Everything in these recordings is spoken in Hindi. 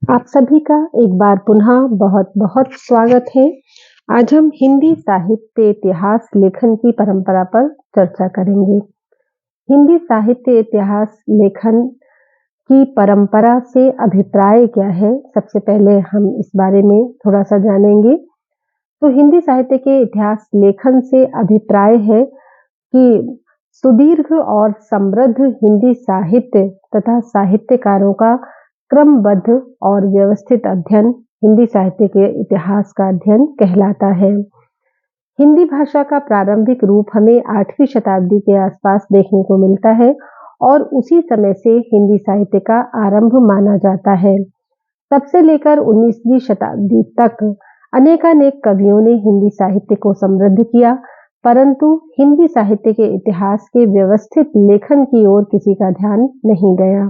आप सभी का एक बार पुनः बहुत बहुत स्वागत है। आज हम हिंदी साहित्य इतिहास लेखन की परंपरा पर चर्चा करेंगे। हिंदी साहित्य इतिहास लेखन की परंपरा से अभिप्राय क्या है, सबसे पहले हम इस बारे में थोड़ा सा जानेंगे। तो हिंदी साहित्य के इतिहास लेखन से अभिप्राय है कि सुदीर्घ और समृद्ध हिंदी साहित्य तथा साहित्यकारों का क्रमबद्ध और व्यवस्थित अध्ययन हिंदी साहित्य के इतिहास का अध्ययन कहलाता है। हिंदी भाषा का प्रारंभिक रूप हमें 8वीं शताब्दी के आसपास देखने को मिलता है और उसी समय से हिंदी साहित्य का आरंभ माना जाता है। तब से लेकर 19वीं शताब्दी तक अनेकानेक कवियों ने हिंदी साहित्य को समृद्ध किया, परंतु हिंदी साहित्य के इतिहास के व्यवस्थित लेखन की ओर किसी का ध्यान नहीं गया।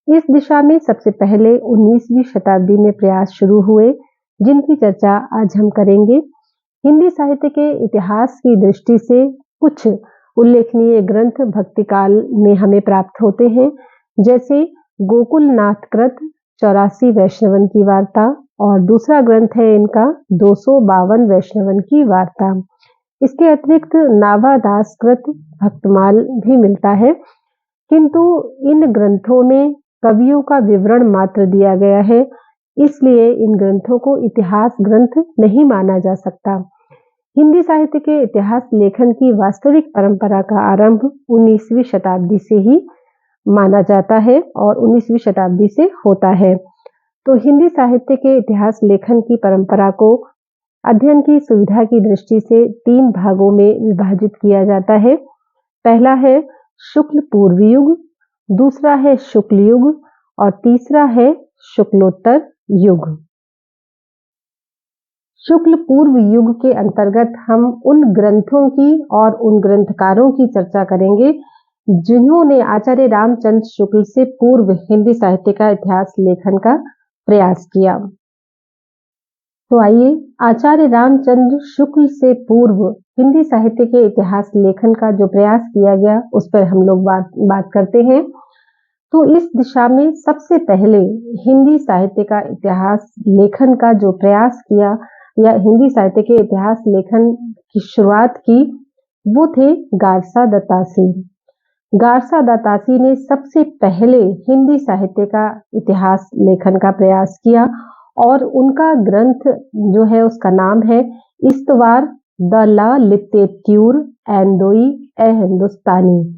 इस दिशा में सबसे पहले 19वीं शताब्दी में प्रयास शुरू हुए, जिनकी चर्चा आज हम करेंगे। हिंदी साहित्य के इतिहास की दृष्टि से कुछ उल्लेखनीय ग्रंथ भक्तिकाल में हमें प्राप्त होते हैं, जैसे गोकुलनाथ कृत 84 वैष्णवन की वार्ता और दूसरा ग्रंथ है इनका 252 वैष्णवन की वार्ता। इसके अतिरिक्त नावादास कृत भक्तमाल भी मिलता है, किंतु इन ग्रंथों में कवियों का विवरण मात्र दिया गया है, इसलिए इन ग्रंथों को इतिहास ग्रंथ नहीं माना जा सकता। हिंदी साहित्य के इतिहास लेखन की वास्तविक परंपरा का आरंभ 19वीं शताब्दी से ही माना जाता है और 19वीं शताब्दी से होता है। तो हिंदी साहित्य के इतिहास लेखन की परंपरा को अध्ययन की सुविधा की दृष्टि से 3 भागों में विभाजित किया जाता है। पहला है शुक्ल पूर्व युग, दूसरा है शुक्ल युग और तीसरा है शुक्लोत्तर युग। शुक्ल पूर्व युग के अंतर्गत हम उन ग्रंथों की और उन ग्रंथकारों की चर्चा करेंगे जिन्होंने आचार्य रामचंद्र शुक्ल से पूर्व हिंदी साहित्य का इतिहास लेखन का प्रयास किया। तो आइए, आचार्य रामचंद्र शुक्ल से पूर्व हिंदी साहित्य के इतिहास लेखन का जो प्रयास किया गया उस पर हम लोग बात करते हैं। तो इस दिशा में सबसे पहले हिंदी साहित्य का इतिहास लेखन का जो प्रयास किया या हिंदी साहित्य के इतिहास लेखन की शुरुआत की, वो थे गारसा दत्तासी। गारसा दत्तासी ने सबसे पहले हिंदी साहित्य का इतिहास लेखन का प्रयास किया और उनका ग्रंथ जो है उसका नाम है इस्तवार द ला लितेत्यूर एंडोई ए हिंदुस्तानी।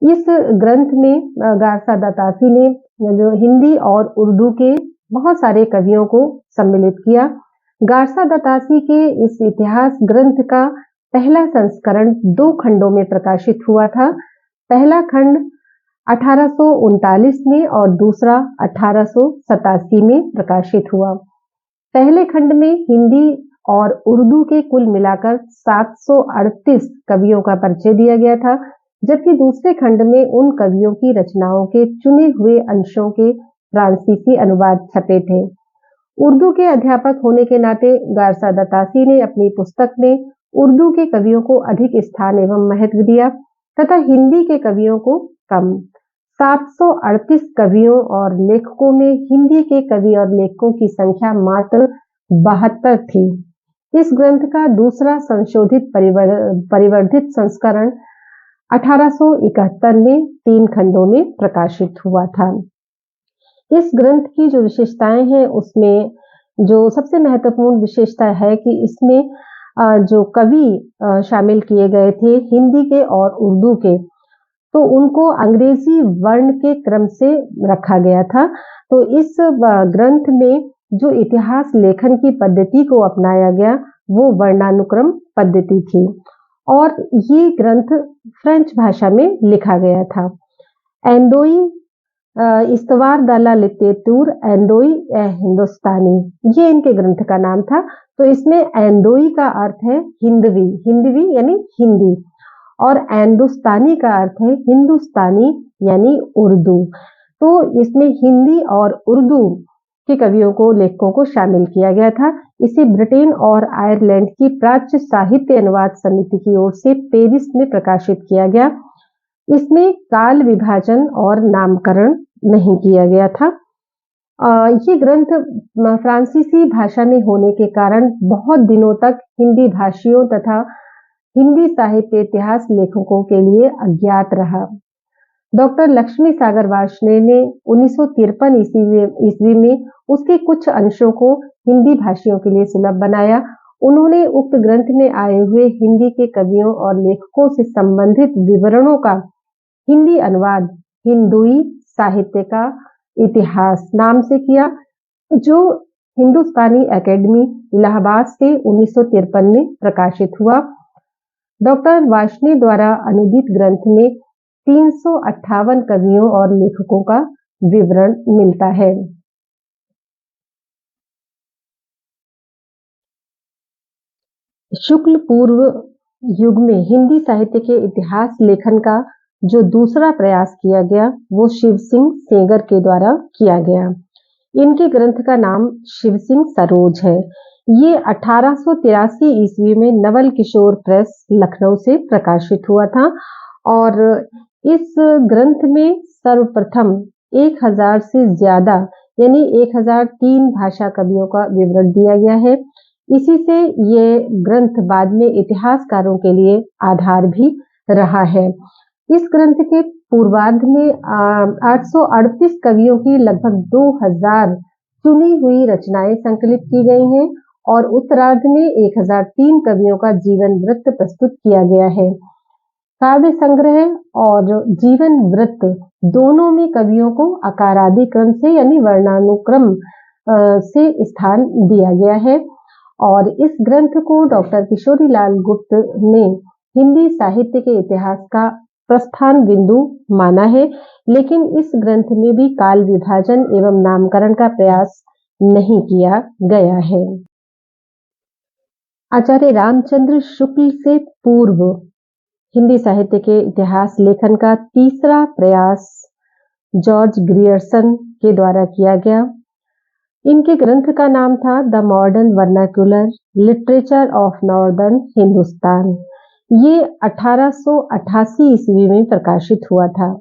इस ग्रंथ में गारसा दत्तासी ने जो हिंदी और उर्दू के बहुत सारे कवियों को सम्मिलित किया। गारसा दत्तासी के इस इतिहास ग्रंथ का पहला संस्करण 2 खंडों में प्रकाशित हुआ था। पहला खंड 1839 में और दूसरा 1887 में प्रकाशित हुआ। पहले खंड में हिंदी और उर्दू के कुल मिलाकर 738 कवियों का परिचय दिया गया था, जबकि दूसरे खंड में उन कवियों की रचनाओं के चुने हुए अंशों के फ्रांसीसी अनुवाद छपे थे। उर्दू के अध्यापक होने के नाते गारसा दत्तासी ने अपनी पुस्तक में उर्दू के कवियों को अधिक स्थान एवं महत्व दिया तथा हिंदी के कवियों को कम। 738 कवियों और लेखकों में हिंदी के कवि और लेखकों की संख्या मात्र 72 थी। इस ग्रंथ का दूसरा संशोधित परिवर्धित संस्करण 1871 में 3 खंडों में प्रकाशित हुआ था। इस ग्रंथ की जो विशेषताएं हैं उसमें जो सबसे महत्वपूर्ण विशेषता है कि इसमें जो कवि शामिल किए गए थे हिंदी के और उर्दू के, तो उनको अंग्रेजी वर्ण के क्रम से रखा गया था। तो इस ग्रंथ में जो इतिहास लेखन की पद्धति को अपनाया गया वो वर्णानुक्रम पद्धति थी और ये ग्रंथ फ्रेंच भाषा में लिखा गया था। एंडोई इस्तवार द ला लितेतूर एंडोई ए हिंदुस्तानी, ये इनके ग्रंथ का नाम था। तो इसमें एंडोई का अर्थ है हिंदवी, हिंदवी यानी हिंदी, और एंडुस्तानी का अर्थ है हिंदुस्तानी यानी उर्दू। तो इसमें हिंदी और उर्दू के कवियों को, लेखकों को शामिल किया गया था। इसे ब्रिटेन और आयरलैंड की प्राच्य साहित्य अनुवाद समिति की ओर से पेरिस में प्रकाशित किया गया। इसमें काल विभाजन और नामकरण नहीं किया गया था ये ग्रंथ फ्रांसीसी भाषा में होने के कारण बहुत दिनों तक हिंदी भाषियों तथा हिंदी साहित्य इतिहास लेखकों के लिए अज्ञात रहा। डॉक्टर लक्ष्मी सागर वार्ष्णेय ने 1953 ईस्वी में उसके कुछ अंशों को हिंदी भाषियों के लिए सुलभ बनाया। उन्होंने उक्त ग्रंथ में आए हुए हिंदी के कवियों और लेखकों से संबंधित विवरणों का हिंदी अनुवाद हिंदुई साहित्य का इतिहास नाम से किया, जो हिंदुस्तानी एकेडमी इलाहाबाद से 1953 में प्रकाशित हुआ। डॉक्टर वार्ष्णेय द्वारा अनुदित ग्रंथ में 358 कवियों और लेखकों का विवरण मिलता है। शुक्ल पूर्व युग में हिंदी साहित्य के इतिहास लेखन का जो दूसरा प्रयास किया गया वो शिव सिंह सेंगर के द्वारा किया गया। इनके ग्रंथ का नाम शिव सिंह सरोज है। ये 1883 ईस्वी में नवल किशोर प्रेस लखनऊ से प्रकाशित हुआ था और इस ग्रंथ में सर्वप्रथम 1000 से ज्यादा यानी 1003 भाषा कवियों का विवरण दिया गया है। इसी से ये ग्रंथ बाद में इतिहासकारों के लिए आधार भी रहा है। इस ग्रंथ के पूर्वार्ध में 838 कवियों की लगभग 2000 चुनी हुई रचनाएं संकलित की गई हैं और उत्तरार्ध में 1003 कवियों का जीवन वृत्त प्रस्तुत किया गया है। काव्य संग्रह और जीवन वृत्त दोनों में कवियों को आकारादि क्रम से यानी वर्णानुक्रम से स्थान दिया गया है और इस ग्रंथ को डॉक्टर किशोरीलाल गुप्त ने हिंदी साहित्य के इतिहास का प्रस्थान बिंदु माना है, लेकिन इस ग्रंथ में भी काल विभाजन एवं नामकरण का प्रयास नहीं किया गया है। आचार्य रामचंद्र शुक्ल से पूर्व हिंदी साहित्य के इतिहास लेखन का तीसरा प्रयास जॉर्ज ग्रियर्सन के द्वारा किया गया। इनके ग्रंथ का नाम था the modern vernacular literature of northern Hindustan. ये 1888 ईस्वी में प्रकाशित हुआ था।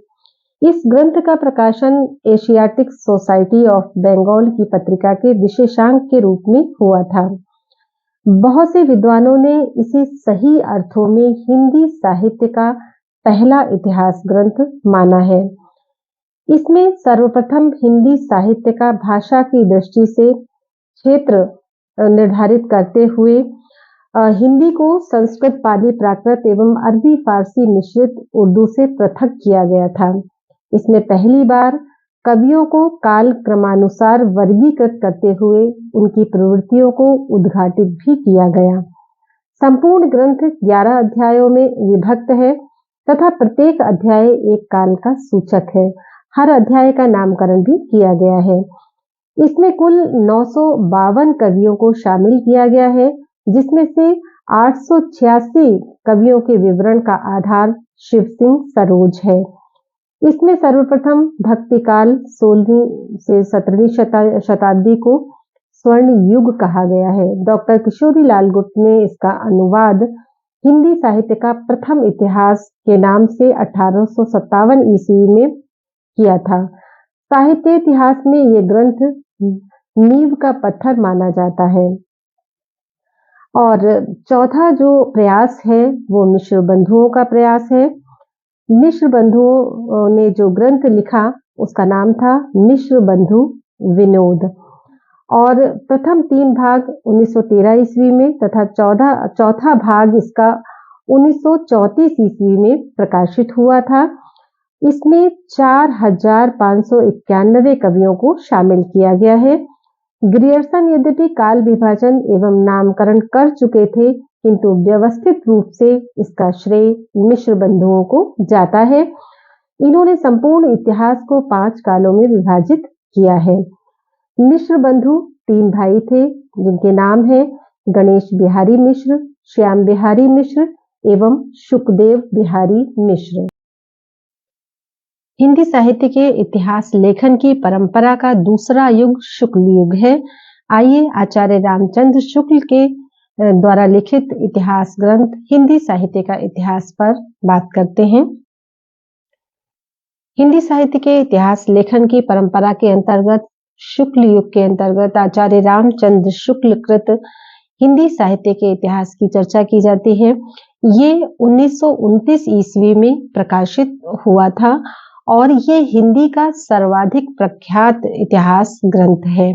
इस ग्रंथ का प्रकाशन एशियाटिक सोसाइटी ऑफ बंगाल की पत्रिका के विशेषांक के रूप में हुआ था। बहुत से विद्वानों ने इसे सही अर्थों में हिंदी साहित्य का पहला इतिहास ग्रंथ माना है। इसमें सर्वप्रथम हिंदी साहित्य का भाषा की दृष्टि से क्षेत्र निर्धारित करते हुए हिंदी को संस्कृत, पाली, प्राकृत एवं अरबी फारसी मिश्रित उर्दू से पृथक किया गया था। इसमें पहली बार कवियों को काल क्रमानुसार वर्गीकृत करते हुए उनकी प्रवृत्तियों को उद्घाटित भी किया गया। संपूर्ण ग्रंथ 11 अध्यायों में विभक्त है तथा प्रत्येक अध्याय एक काल का सूचक है। हर अध्याय का नामकरण भी किया गया है। इसमें कुल 952 कवियों को शामिल किया गया है, जिसमें से 886 कवियों के विवरण का आधार शिव सिंह सरोज है। इसमें सर्वप्रथम भक्तिकाल 16वीं से 17वीं शताब्दी को स्वर्ण युग कहा गया है। डॉक्टर किशोरीलाल गुप्त ने इसका अनुवाद हिंदी साहित्य का प्रथम इतिहास के नाम से 1857 ईस्वी में किया था। साहित्य इतिहास में ये ग्रंथ नींव का पत्थर माना जाता है। और चौथा जो प्रयास है वो मिश्र बंधुओं का प्रयास है। मिश्र बंधुओं ने जो ग्रंथ लिखा उसका नाम था मिश्र बंधु विनोद और प्रथम 3 भाग 1913 ईस्वी में तथा चौथा भाग इसका 1934 ईस्वी में प्रकाशित हुआ था। इसमें 4591 कवियों को शामिल किया गया है। ग्रियर्सन यद्यपि काल विभाजन एवं नामकरण कर चुके थे, किंतु व्यवस्थित रूप से इसका श्रेय मिश्र बंधुओं को जाता है। इन्होंने संपूर्ण इतिहास को 5 कालों में विभाजित किया है। मिश्र बंधु 3 भाई थे, जिनके नाम है गणेश बिहारी मिश्र, श्याम बिहारी मिश्र एवं शुकदेव बिहारी मिश्र। हिंदी साहित्य के इतिहास लेखन की परंपरा का दूसरा युग शुक्ल युग है। आइए आचार्य रामचंद्र शुक्ल के द्वारा लिखित इतिहास ग्रंथ हिंदी साहित्य का इतिहास पर बात करते हैं। हिंदी साहित्य के इतिहास लेखन की परंपरा के अंतर्गत शुक्ल युग के अंतर्गत आचार्य रामचंद्र शुक्ल कृत हिंदी साहित्य के इतिहास की चर्चा की जाती है। ये 1929 ईस्वी में प्रकाशित हुआ था और ये हिंदी का सर्वाधिक प्रख्यात इतिहास ग्रंथ है।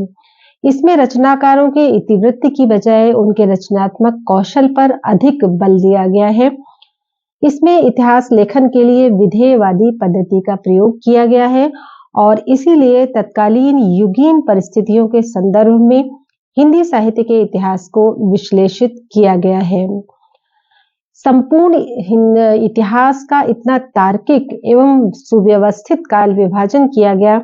इसमें रचनाकारों के इतिवृत्त की बजाय उनके रचनात्मक कौशल पर अधिक बल दिया गया है। इसमें इतिहास लेखन के लिए विधेयवादी पद्धति का प्रयोग किया गया है और इसीलिए तत्कालीन युगीन परिस्थितियों के संदर्भ में हिंदी साहित्य के इतिहास को विश्लेषित किया गया है। संपूर्ण इतिहास का इतना तार्किक एवं सुव्यवस्थित काल विभाजन किया गया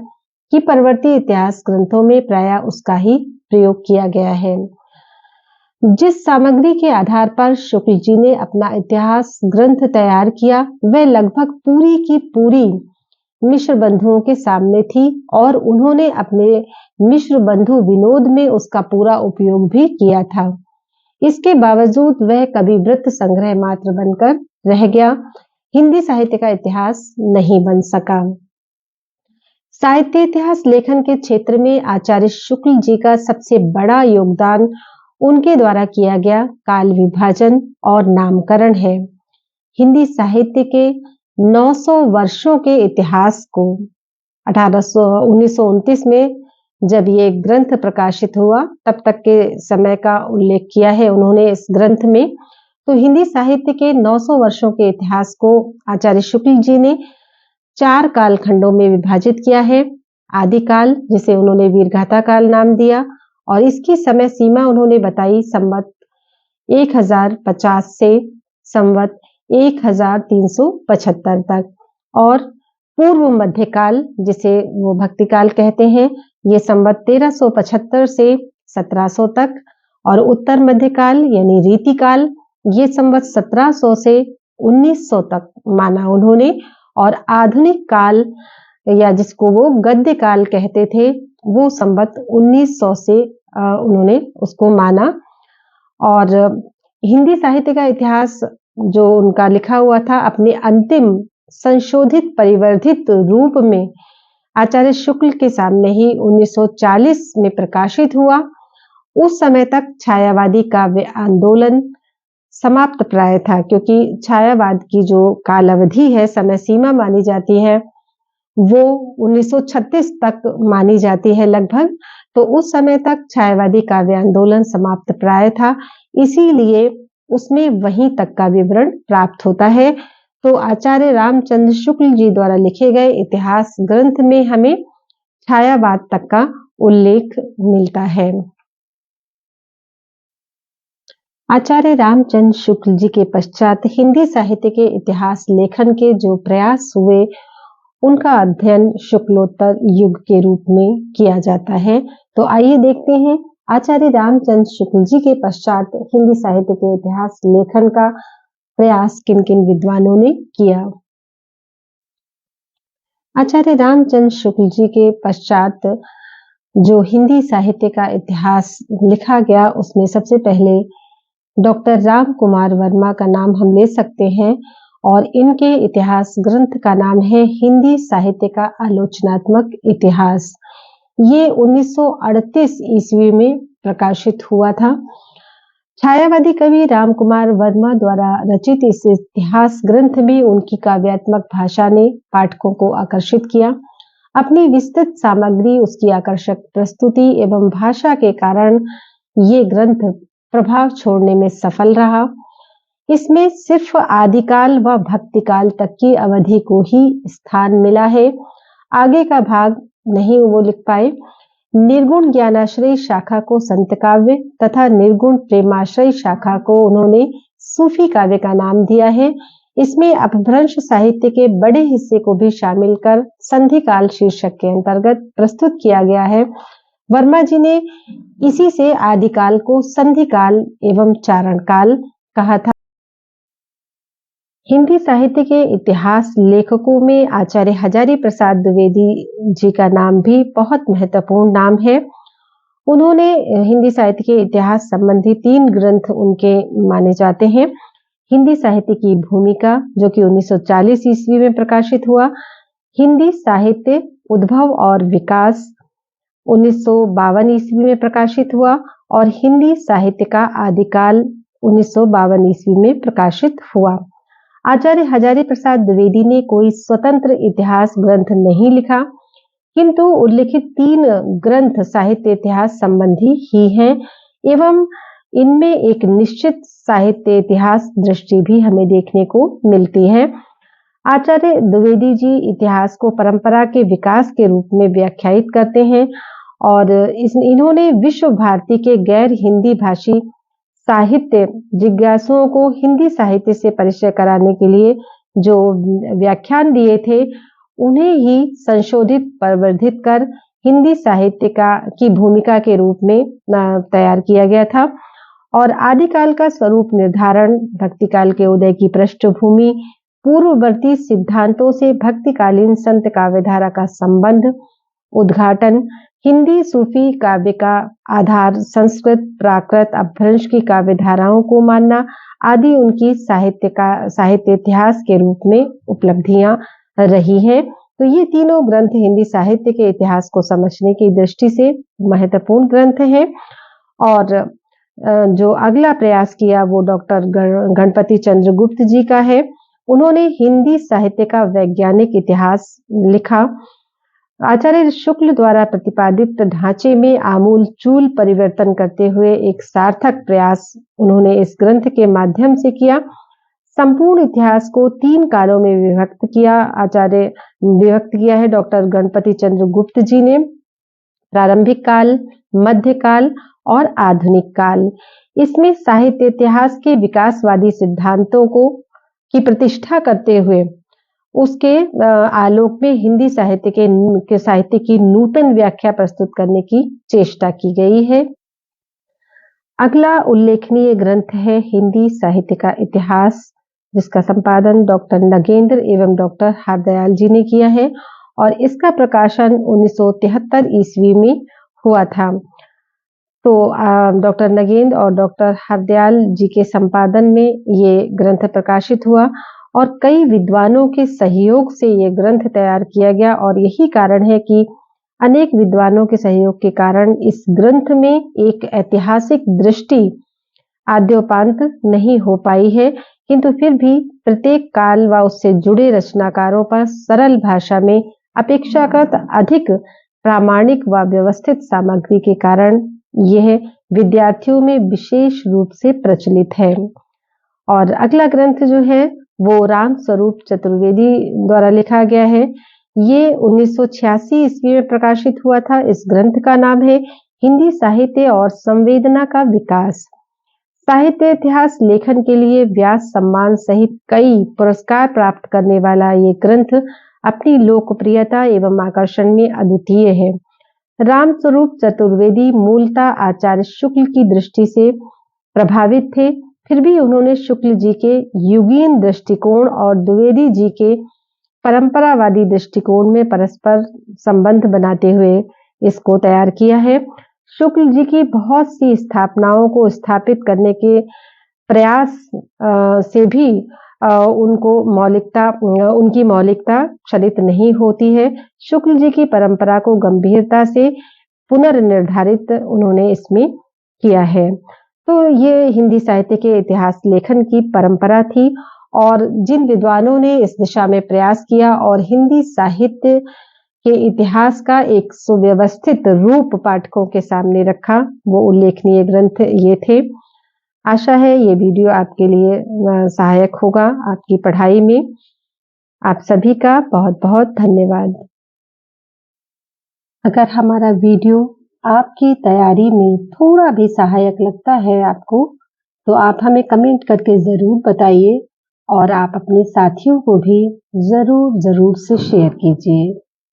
कि परवर्ती इतिहास ग्रंथों में प्रायः उसका ही प्रयोग किया गया है। जिस सामग्री के आधार पर शुक्ल जी ने अपना इतिहास ग्रंथ तैयार किया वह लगभग पूरी की पूरी मिश्र बंधुओं के सामने थी और उन्होंने अपने मिश्र बंधु विनोद में उसका पूरा उपयोग भी किया था। इसके बावजूद वह कविवृत्त संग्रह मात्र बनकर रह गया, हिंदी साहित्य का इतिहास नहीं बन सका। साहित्य इतिहास लेखन के क्षेत्र में आचार्य शुक्ल जी का सबसे बड़ा योगदान उनके द्वारा किया गया काल विभाजन और नामकरण है। हिंदी साहित्य के 900 वर्षों के इतिहास को 1929 में जब ये ग्रंथ प्रकाशित हुआ तब तक के समय का उल्लेख किया है उन्होंने इस ग्रंथ में। तो हिंदी साहित्य के 900 वर्षों के इतिहास को आचार्य शुक्ल जी ने 4 कालखंडों में विभाजित किया है। आदिकाल, जिसे उन्होंने वीरगाथा काल नाम दिया, और इसकी समय सीमा उन्होंने बताई संवत 1050 से संवत 1375 तक, और पूर्व मध्यकाल, जिसे वो भक्तिकाल कहते हैं, ये संवत 1375 से 1700 तक, और उत्तर मध्यकाल यानी रीतिकाल ये संवत 1700 से 1900 तक माना उन्होंने, और आधुनिक काल या जिसको वो गद्य काल कहते थे वो संवत 1900 से उन्होंने उसको माना। और हिंदी साहित्य का इतिहास जो उनका लिखा हुआ था अपने अंतिम संशोधित परिवर्धित रूप में आचार्य शुक्ल के सामने ही 1940 में प्रकाशित हुआ। उस समय तक छायावादी काव्य आंदोलन समाप्त प्राय था, क्योंकि छायावाद की जो काल अवधि है, समय सीमा मानी जाती है, वो 1936 तक मानी जाती है लगभग। तो उस समय तक छायावादी काव्य आंदोलन समाप्त प्राय था, इसीलिए उसमें वहीं तक का विवरण प्राप्त होता है। तो आचार्य रामचंद्र शुक्ल जी द्वारा लिखे गए इतिहास ग्रंथ में हमें छायावाद तक का उल्लेख मिलता है। आचार्य रामचंद्र शुक्ल जी के पश्चात हिंदी साहित्य के इतिहास लेखन के जो प्रयास हुए उनका अध्ययन शुक्लोत्तर युग के रूप में किया जाता है। तो आइए देखते हैं आचार्य रामचंद्र शुक्ल जी के पश्चात हिंदी साहित्य के इतिहास लेखन का प्रयास किन किन विद्वानों ने किया। आचार्य रामचंद्र शुक्ल जी के पश्चात जो हिंदी साहित्य का इतिहास लिखा गया उसमें सबसे पहले डॉक्टर राम कुमार वर्मा का नाम हम ले सकते हैं, और इनके इतिहास ग्रंथ का नाम है हिंदी साहित्य का आलोचनात्मक इतिहास। ये 1938 ईस्वी में प्रकाशित हुआ था। छायावादी कवि राम कुमार वर्मा द्वारा रचित इस इतिहास ग्रंथ में उनकी काव्यात्मक भाषा ने पाठकों को आकर्षित किया। अपनी विस्तृत सामग्री, उसकी आकर्षक प्रस्तुति एवं भाषा के कारण ये ग्रंथ प्रभाव छोड़ने में सफल रहा। इसमें सिर्फ आदिकाल व भक्तिकाल तक की अवधि को ही स्थान मिला है, आगे का भाग नहीं वो लिख पाए। निर्गुण ज्ञानाश्रय शाखा को संत काव्य तथा निर्गुण प्रेमाश्रय शाखा को उन्होंने सूफी काव्य का नाम दिया है। इसमें अपभ्रंश साहित्य के बड़े हिस्से को भी शामिल कर संधिकाल शीर्षक के अंतर्गत प्रस्तुत किया गया है। वर्मा जी ने इसी से आदिकाल को संधिकाल एवं चारण काल कहा था। हिंदी साहित्य के इतिहास लेखकों में आचार्य हजारी प्रसाद द्विवेदी जी का नाम भी बहुत महत्वपूर्ण नाम है। उन्होंने हिंदी साहित्य के इतिहास संबंधी 3 ग्रंथ उनके माने जाते हैं। हिंदी साहित्य की भूमिका, जो कि 1940 ईस्वी में प्रकाशित हुआ, हिंदी साहित्य उद्भव और विकास, 1952 ईस्वी में प्रकाशित हुआ और हिंदी साहित्य का आदिकाल 1952 ईस्वी में प्रकाशित हुआ। आचार्य हजारी प्रसाद द्विवेदी ने कोई स्वतंत्र इतिहास ग्रंथ नहीं लिखा, किंतु उल्लिखित 3 ग्रंथ साहित्य इतिहास संबंधी ही हैं एवं इनमें एक निश्चित साहित्य इतिहास दृष्टि भी हमें देखने को मिलती है। आचार्य द्विवेदी जी इतिहास को परंपरा के विकास के रूप में व्याख्यायित करते हैं और इन्होंने विश्व भारती के गैर हिंदी भाषी साहित्य जिज्ञासुओं को हिंदी साहित्य से परिचय कराने के लिए जो व्याख्यान दिए थे, उन्हें ही संशोधित प्रवर्धित कर हिंदी साहित्य की भूमिका के रूप में तैयार किया गया था और आदिकाल का स्वरूप निर्धारण, भक्तिकाल के उदय की पृष्ठभूमि, पूर्ववर्ती सिद्धांतों से भक्तिकालीन संत काव्यधारा का संबंध, उद्घाटन, हिंदी सूफी काव्य का आधार संस्कृत, प्राकृत, अपभ्रंश की काव्यधाराओं को मानना आदि उनकी साहित्य इतिहास के रूप में उपलब्धियां रही हैं। तो ये तीनों ग्रंथ हिंदी साहित्य के इतिहास को समझने की दृष्टि से महत्वपूर्ण ग्रंथ हैं। और जो अगला प्रयास किया वो डॉक्टर गणपति चंद्र गुप्त जी का है। उन्होंने हिंदी साहित्य का वैज्ञानिक इतिहास लिखा। आचार्य शुक्ल द्वारा प्रतिपादित ढांचे में आमूल चूल परिवर्तन करते हुए एक सार्थक प्रयास उन्होंने इस ग्रंथ के माध्यम से किया। संपूर्ण इतिहास को 3 कालों में विभक्त किया है डॉक्टर गणपति चंद्र गुप्त जी ने, प्रारंभिक काल, मध्यकाल और आधुनिक काल। इसमें साहित्य इतिहास के विकासवादी सिद्धांतों की प्रतिष्ठा करते हुए उसके आलोक में हिंदी साहित्य की नूतन व्याख्या प्रस्तुत करने की चेष्टा की गई है। अगला उल्लेखनीय ग्रंथ है हिंदी साहित्य का इतिहास, जिसका संपादन डॉक्टर नगेंद्र एवं डॉक्टर हरदयाल जी ने किया है और इसका प्रकाशन 1973 ईस्वी में हुआ था। तो डॉक्टर नगेंद्र और डॉक्टर हरदयाल जी के संपादन में ये ग्रंथ प्रकाशित हुआ और कई विद्वानों के सहयोग से ये ग्रंथ तैयार किया गया और यही कारण है कि अनेक विद्वानों के सहयोग के कारण इस ग्रंथ में एक ऐतिहासिक दृष्टि आद्योपांत नहीं हो पाई है, किंतु फिर भी प्रत्येक काल व उससे जुड़े रचनाकारों पर सरल भाषा में अपेक्षाकृत अधिक प्रामाणिक व व्यवस्थित सामग्री के कारण यह विद्यार्थियों में विशेष रूप से प्रचलित है। और अगला ग्रंथ जो है वो राम स्वरूप चतुर्वेदी द्वारा लिखा गया है। ये 1986 ईस्वी में प्रकाशित हुआ था। इस ग्रंथ का नाम है हिंदी साहित्य और संवेदना का विकास। साहित्य इतिहास लेखन के लिए व्यास सम्मान सहित कई पुरस्कार प्राप्त करने वाला ये ग्रंथ अपनी लोकप्रियता एवं आकर्षण में अद्वितीय है। राम स्वरूप चतुर्वेदी मूलतः आचार्य शुक्ल की दृष्टि से प्रभावित थे, फिर भी उन्होंने शुक्ल जी के युगीन दृष्टिकोण और द्विवेदी जी के परंपरावादी दृष्टिकोण में परस्पर संबंध बनाते हुए इसको तैयार किया है। शुक्ल जी की बहुत सी स्थापनाओं को स्थापित करने के प्रयास से भी उनकी मौलिकता क्षलित नहीं होती है। शुक्ल जी की परंपरा को गंभीरता से पुनर्निर्धारित उन्होंने इसमें किया है। तो ये हिंदी साहित्य के इतिहास लेखन की परंपरा थी और जिन विद्वानों ने इस दिशा में प्रयास किया और हिंदी साहित्य के इतिहास का एक सुव्यवस्थित रूप पाठकों के सामने रखा, वो उल्लेखनीय ग्रंथ ये थे। आशा है ये वीडियो आपके लिए सहायक होगा आपकी पढ़ाई में। आप सभी का बहुत बहुत धन्यवाद। अगर हमारा वीडियो आपकी तैयारी में थोड़ा भी सहायक लगता है आपको, तो आप हमें कमेंट करके ज़रूर बताइए और आप अपने साथियों को भी ज़रूर से शेयर कीजिए।